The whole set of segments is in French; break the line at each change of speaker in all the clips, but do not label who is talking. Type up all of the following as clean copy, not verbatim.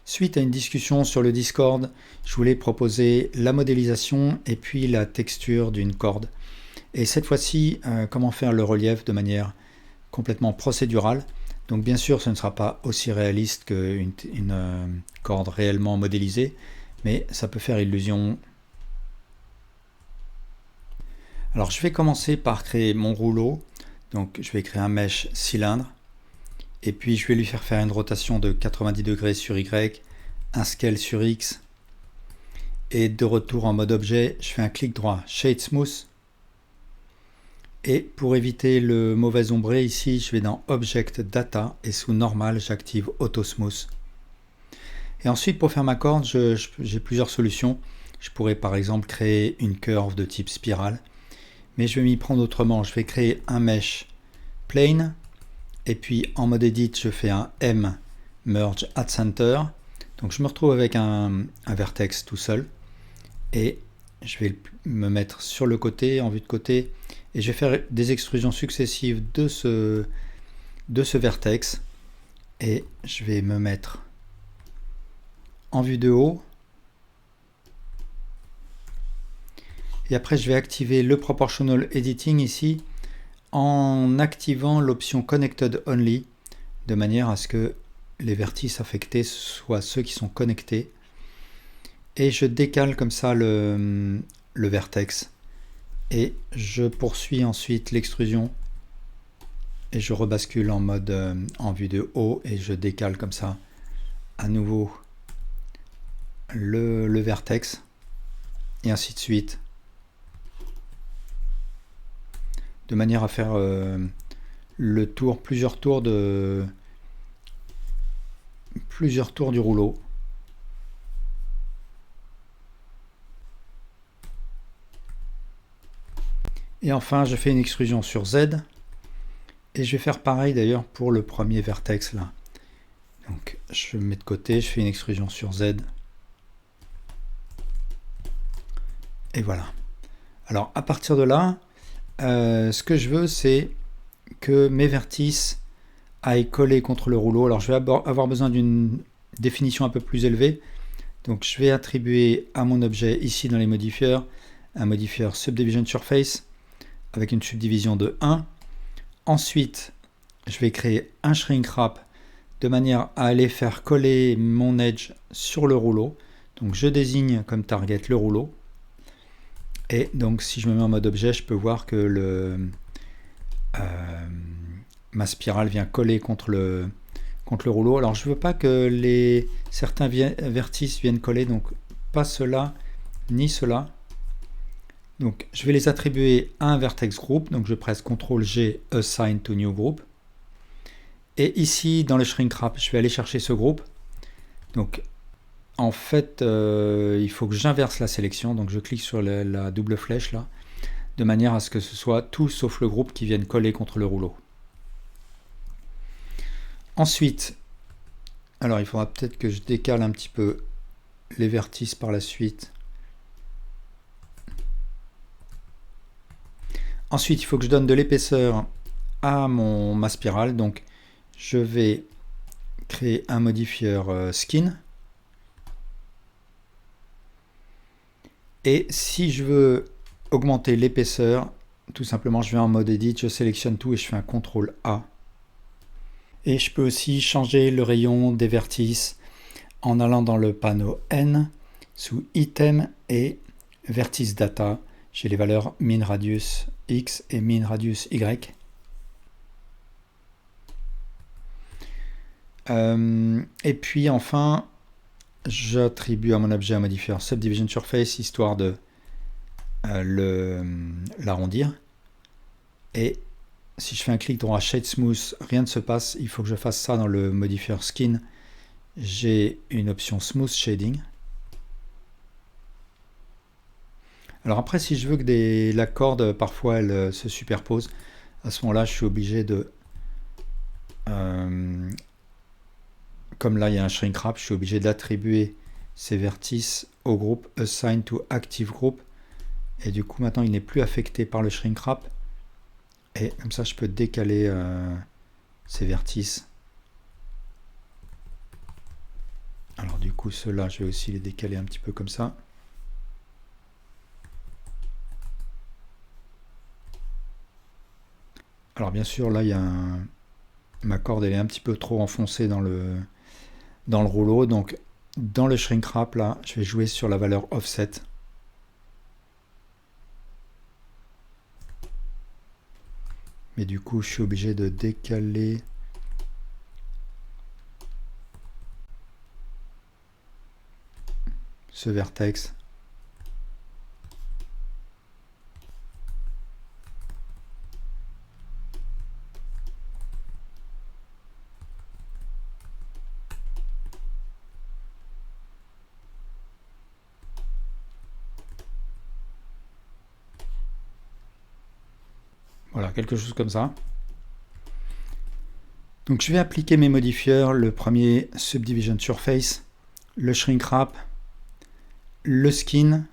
Suite à une discussion sur le Discord, je voulais proposer la modélisation et puis la texture d'une corde. Et cette fois-ci, comment faire le relief de manière complètement procédurale. Donc bien sûr, ce ne sera pas aussi réaliste qu'une corde réellement modélisée, mais ça peut faire illusion. Alors je vais commencer par créer mon rouleau. Donc je vais créer un mesh cylindre. Et puis je vais lui faire une rotation de 90 degrés sur Y, un scale sur X. Et de retour en mode objet, je fais un clic droit, Shade Smooth. Et pour éviter le mauvais ombré, ici je vais dans Object Data et sous Normal, j'active Auto Smooth. Et ensuite pour faire ma corde, j'ai plusieurs solutions. Je pourrais par exemple créer une curve de type spirale. Mais je vais m'y prendre autrement. Je vais créer un mesh plane. Et puis en mode edit, je fais un M merge at center. Donc je me retrouve avec un vertex tout seul. Et je vais me mettre sur le côté, en vue de côté. Et je vais faire des extrusions successives de ce vertex. Et je vais me mettre en vue de haut. Et après, je vais activer le Proportional Editing ici en activant l'option Connected Only de manière à ce que les vertices affectés soient ceux qui sont connectés. Et je décale comme ça le vertex. Et je poursuis ensuite l'extrusion. Et je rebascule en mode en vue de haut et je décale comme ça à nouveau le vertex. Et ainsi de suite. De manière à faire plusieurs tours du rouleau. Et enfin, je fais une extrusion sur Z. Et je vais faire pareil d'ailleurs pour le premier vertex là. Donc je mets de côté, je fais une extrusion sur Z. Et voilà. Alors à partir de là, ce que je veux, c'est que mes vertices aillent coller contre le rouleau. Alors je vais avoir besoin d'une définition un peu plus élevée. Donc je vais attribuer à mon objet ici dans les modifieurs un modifieur Subdivision Surface avec une subdivision de 1. Ensuite, je vais créer un shrink wrap de manière à aller faire coller mon edge sur le rouleau. Donc je désigne comme target le rouleau. Et donc si je me mets en mode objet, je peux voir que ma spirale vient coller contre le rouleau. Alors je ne veux pas que certains vertices viennent coller, donc pas cela ni cela. Donc je vais les attribuer à un vertex group, donc je presse CTRL G, Assign to New Group. Et ici dans le shrink wrap, je vais aller chercher ce groupe. Donc en fait, il faut que j'inverse la sélection, donc je clique sur la double flèche là, de manière à ce que ce soit tout sauf le groupe qui vienne coller contre le rouleau. Ensuite, alors il faudra peut-être que je décale un petit peu les vertices par la suite. Ensuite, il faut que je donne de l'épaisseur à ma spirale, donc je vais créer un modifieur skin. Et si je veux augmenter l'épaisseur, tout simplement je vais en mode edit, je sélectionne tout et je fais un CTRL A. Et je peux aussi changer le rayon des vertices en allant dans le panneau N, sous Item et Vertice Data. J'ai les valeurs min radius X et min radius Y. Et puis enfin, j'attribue à mon objet un modifieur Subdivision Surface histoire de l'arrondir. Et si je fais un clic droit Shade Smooth, rien ne se passe. Il faut que je fasse ça dans le modifieur Skin. J'ai une option Smooth Shading. Alors après, si je veux que la corde, parfois, elle se superpose, à ce moment-là, je suis obligé de... comme là, il y a un shrink wrap, je suis obligé d'attribuer ces vertices au groupe Assign to Active Group Et du coup, maintenant, il n'est plus affecté par le shrink wrap. Et comme ça, je peux décaler ces vertices. Alors du coup, ceux-là, je vais aussi les décaler un petit peu comme ça. Alors bien sûr, là, il y a ma corde, elle est un petit peu trop enfoncée dans le rouleau. Donc, dans le shrink wrap, là, je vais jouer sur la valeur offset. Mais du coup, je suis obligé de décaler ce vertex. Voilà, quelque chose comme ça. Donc je vais appliquer mes modifieurs, le premier Subdivision Surface, le Shrink Wrap, le Skin,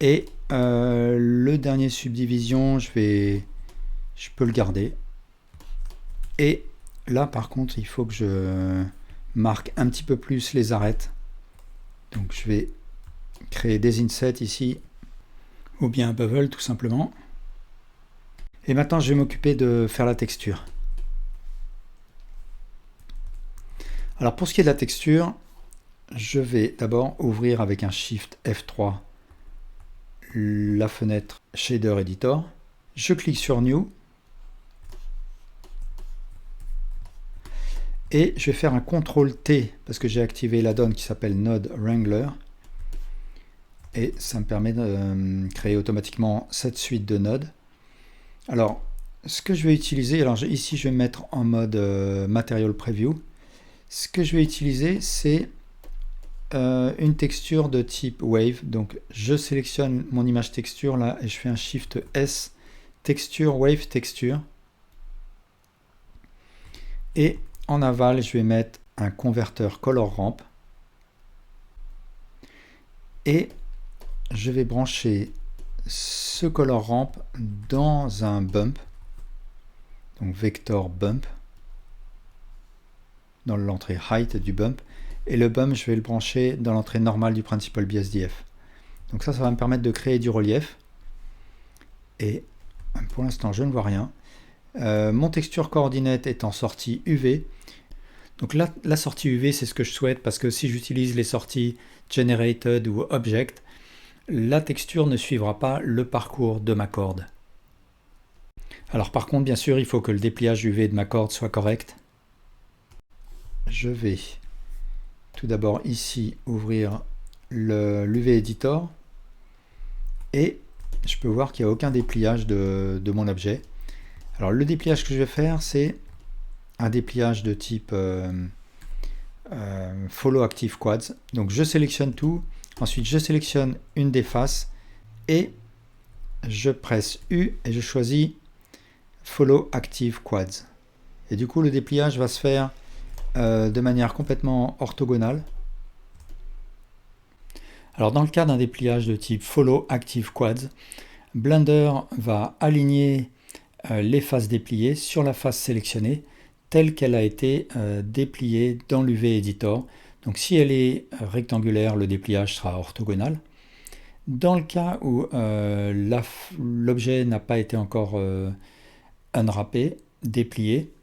et le dernier Subdivision, je peux le garder. Et là par contre, il faut que je marque un petit peu plus les arêtes. Donc je vais créer des insets ici, ou bien un bevel tout simplement. Et maintenant, je vais m'occuper de faire la texture. Alors pour ce qui est de la texture, je vais d'abord ouvrir avec un Shift F3 la fenêtre Shader Editor. Je clique sur New. Et je vais faire un CTRL T parce que j'ai activé l'add-on qui s'appelle Node Wrangler. Et ça me permet de créer automatiquement cette suite de nodes. Alors, ce que je vais utiliser, alors ici je vais mettre en mode Material Preview. Ce que je vais utiliser, c'est une texture de type Wave. Donc, je sélectionne mon image texture là et je fais un Shift S, Texture, Wave, Texture. Et en aval, je vais mettre un converteur Color Ramp. Et je vais brancher ce Color Ramp dans un bump, donc vector bump, dans l'entrée height du bump, et le bump je vais le brancher dans l'entrée normale du principal BSDF. Donc ça va me permettre de créer du relief, et pour l'instant je ne vois rien. Mon texture coordinate est en sortie UV, donc là, la sortie UV c'est ce que je souhaite, parce que si j'utilise les sorties generated ou object, la texture ne suivra pas le parcours de ma corde. Alors par contre, bien sûr, il faut que le dépliage UV de ma corde soit correct. Je vais tout d'abord ici ouvrir l'UV Editor et je peux voir qu'il n'y a aucun dépliage de mon objet. Alors le dépliage que je vais faire, c'est un dépliage de type Follow Active Quads. Donc je sélectionne tout. Ensuite, je sélectionne une des faces et je presse U et je choisis Follow Active Quads. Et du coup, le dépliage va se faire de manière complètement orthogonale. Alors, dans le cas d'un dépliage de type Follow Active Quads, Blender va aligner les faces dépliées sur la face sélectionnée telle qu'elle a été dépliée dans l'UV Editor. Donc si elle est rectangulaire, le dépliage sera orthogonal. Dans le cas où l'objet n'a pas été encore unwrappé, déplié,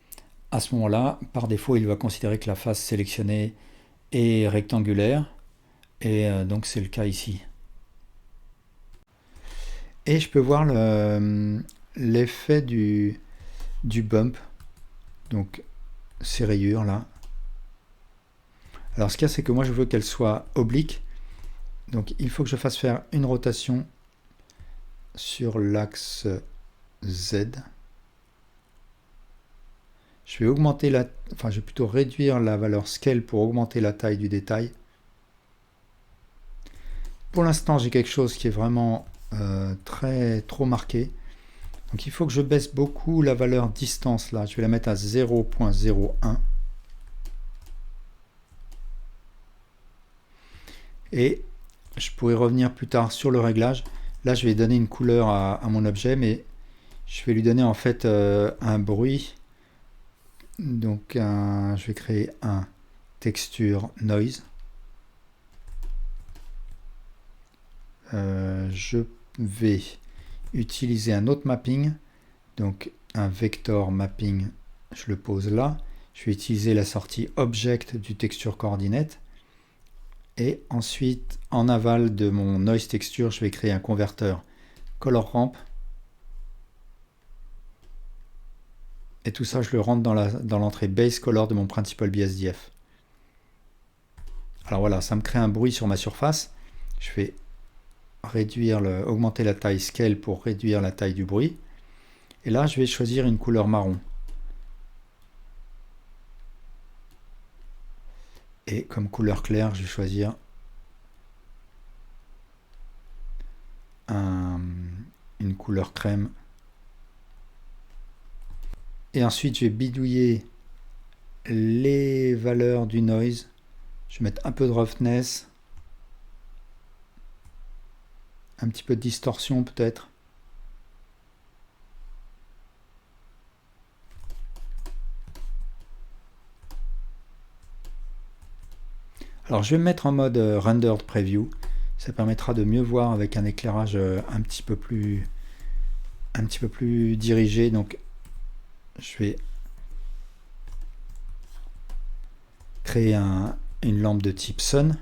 à ce moment-là, par défaut, il va considérer que la face sélectionnée est rectangulaire. Et donc c'est le cas ici. Et je peux voir l'effet du bump. Donc ces rayures là. Alors ce qu'il y a, c'est que moi je veux qu'elle soit oblique. Donc il faut que je fasse faire une rotation sur l'axe Z. Je vais augmenter je vais plutôt réduire la valeur scale pour augmenter la taille du détail. Pour l'instant, j'ai quelque chose qui est vraiment trop marqué. Donc il faut que je baisse beaucoup la valeur distance là. Je vais la mettre à 0.01. Et je pourrai revenir plus tard sur le réglage. Là, je vais donner une couleur à mon objet, mais je vais lui donner en fait un bruit. Donc, je vais créer un texture noise. Je vais utiliser un autre mapping, donc un vector mapping, je le pose là. Je vais utiliser la sortie object du texture coordinate. Et ensuite, en aval de mon noise texture, je vais créer un converteur color ramp. Et tout ça, je le rentre dans l'entrée base color de mon principal BSDF. Alors voilà, ça me crée un bruit sur ma surface. Je vais augmenter la taille scale pour réduire la taille du bruit. Et là, je vais choisir une couleur marron. Et comme couleur claire, je vais choisir une couleur crème. Et ensuite, je vais bidouiller les valeurs du noise. Je vais mettre un peu de roughness, un petit peu de distorsion peut-être. Alors je vais me mettre en mode rendered preview. Ça permettra de mieux voir avec un éclairage un petit peu plus dirigé. Donc je vais créer une lampe de type sun.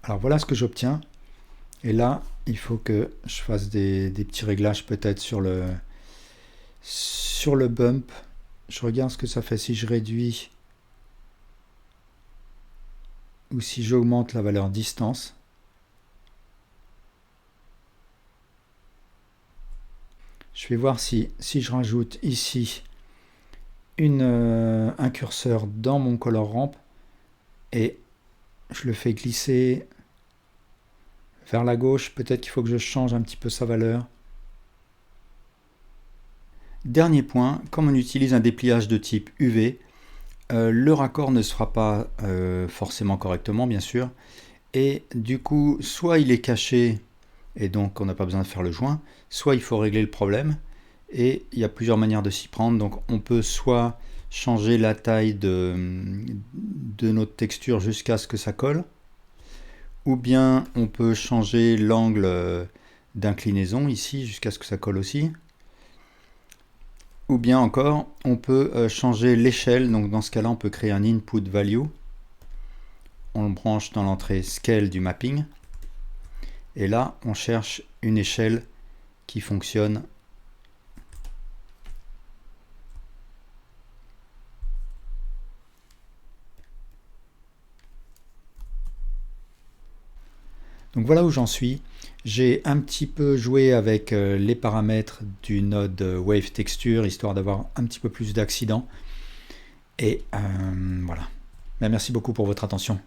Alors voilà ce que j'obtiens. Et là, il faut que je fasse des petits réglages peut-être sur le bump. Je regarde ce que ça fait si je réduis ou si j'augmente la valeur distance. Je vais voir si je rajoute ici un curseur dans mon color ramp et je le fais glisser vers la gauche. Peut-être qu'il faut que je change un petit peu sa valeur. Dernier point, comme on utilise un dépliage de type UV, le raccord ne se fera pas forcément correctement, bien sûr. Et du coup, soit il est caché et donc on n'a pas besoin de faire le joint, soit il faut régler le problème. Et il y a plusieurs manières de s'y prendre. Donc on peut soit changer la taille de notre texture jusqu'à ce que ça colle, ou bien on peut changer l'angle d'inclinaison ici jusqu'à ce que ça colle aussi. Ou bien encore, on peut changer l'échelle. Donc dans ce cas-là, on peut créer un input value. On le branche dans l'entrée scale du mapping. Et là, on cherche une échelle qui fonctionne. Donc voilà où j'en suis. J'ai un petit peu joué avec les paramètres du node Wave Texture, histoire d'avoir un petit peu plus d'accidents. Et voilà. Merci beaucoup pour votre attention.